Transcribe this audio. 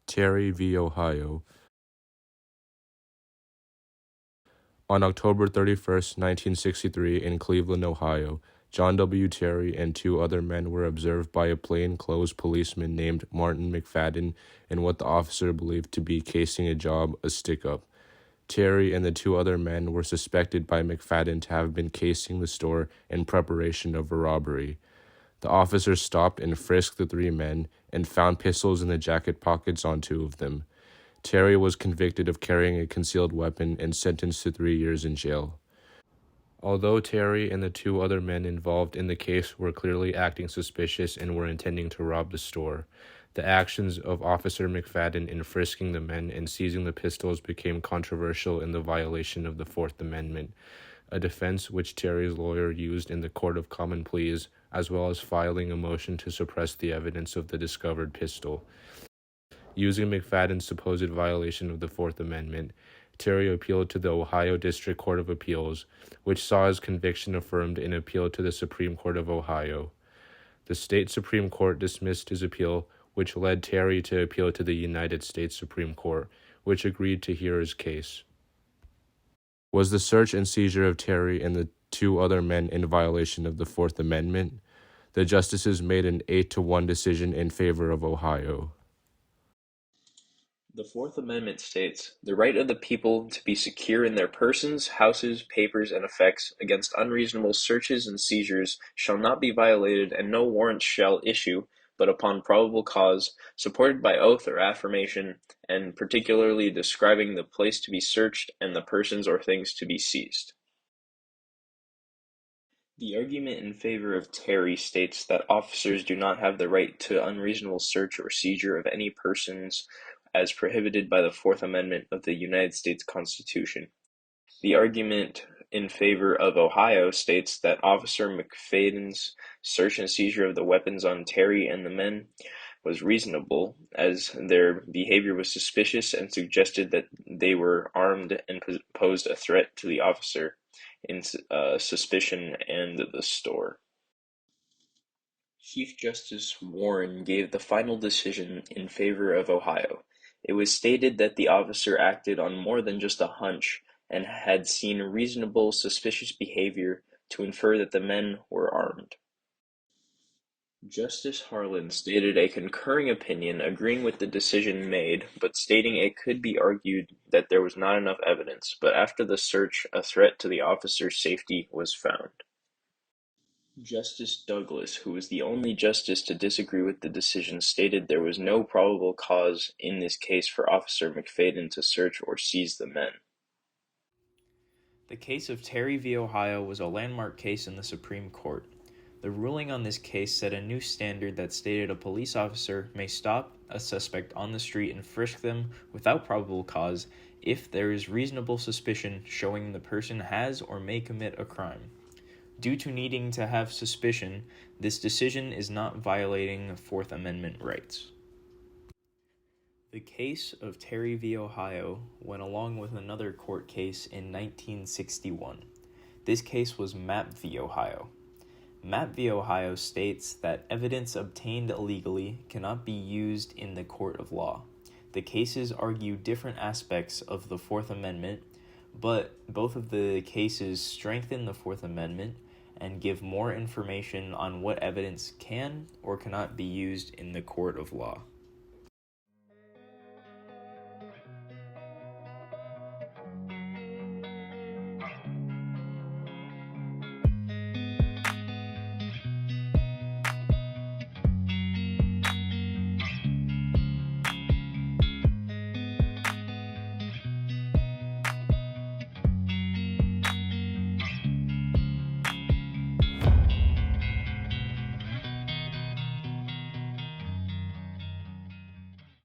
Terry v. Ohio. On October 31st, 1963, in Cleveland, Ohio, John W. Terry and two other men were observed by a plainclothes policeman named Martin McFadden in what the officer believed to be casing a job, a stick-up. Terry and the two other men were suspected by McFadden to have been casing the store in preparation of a robbery. The officers stopped and frisked the three men and found pistols in the jacket pockets on two of them. Terry was convicted of carrying a concealed weapon and sentenced to 3 years in jail. Although Terry and the two other men involved in the case were clearly acting suspicious and were intending to rob the store, the actions of Officer McFadden in frisking the men and seizing the pistols became controversial in the violation of the Fourth Amendment, a defense which Terry's lawyer used in the Court of Common Pleas, as well as filing a motion to suppress the evidence of the discovered pistol. Using McFadden's supposed violation of the Fourth Amendment, Terry appealed to the Ohio District Court of Appeals, which saw his conviction affirmed and appealed to the Supreme Court of Ohio. The state Supreme Court dismissed his appeal, which led Terry to appeal to the United States Supreme Court, which agreed to hear his case. Was the search and seizure of Terry and the two other men in violation of the Fourth Amendment? The justices made an 8-1 decision in favor of Ohio. The Fourth Amendment states, "The right of the people to be secure in their persons, houses, papers, and effects against unreasonable searches and seizures shall not be violated, and no warrant shall issue but upon probable cause, supported by oath or affirmation, and particularly describing the place to be searched and the persons or things to be seized." The argument in favor of Terry states that officers do not have the right to unreasonable search or seizure of any persons as prohibited by the Fourth Amendment of the United States Constitution. The argument in favor of Ohio states that Officer McFadden's search and seizure of the weapons on Terry and the men was reasonable, as their behavior was suspicious and suggested that they were armed and posed a threat to the officer in suspicion and the store. Chief Justice Warren gave the final decision in favor of Ohio. It was stated that the officer acted on more than just a hunch and had seen reasonable suspicious behavior to infer that the men were armed. Justice Harlan stated a concurring opinion agreeing with the decision made, but stating it could be argued that there was not enough evidence, but after the search, a threat to the officer's safety was found. Justice Douglas, who was the only justice to disagree with the decision, stated there was no probable cause in this case for Officer McFadden to search or seize the men. The case of Terry v. Ohio was a landmark case in the Supreme Court. The ruling on this case set a new standard that stated a police officer may stop a suspect on the street and frisk them without probable cause if there is reasonable suspicion showing the person has or may commit a crime. Due to needing to have suspicion, this decision is not violating Fourth Amendment rights. The case of Terry v. Ohio went along with another court case in 1961. This case was Mapp v. Ohio. Mapp v. Ohio states that evidence obtained illegally cannot be used in the court of law. The cases argue different aspects of the Fourth Amendment, but both of the cases strengthen the Fourth Amendment and give more information on what evidence can or cannot be used in the court of law.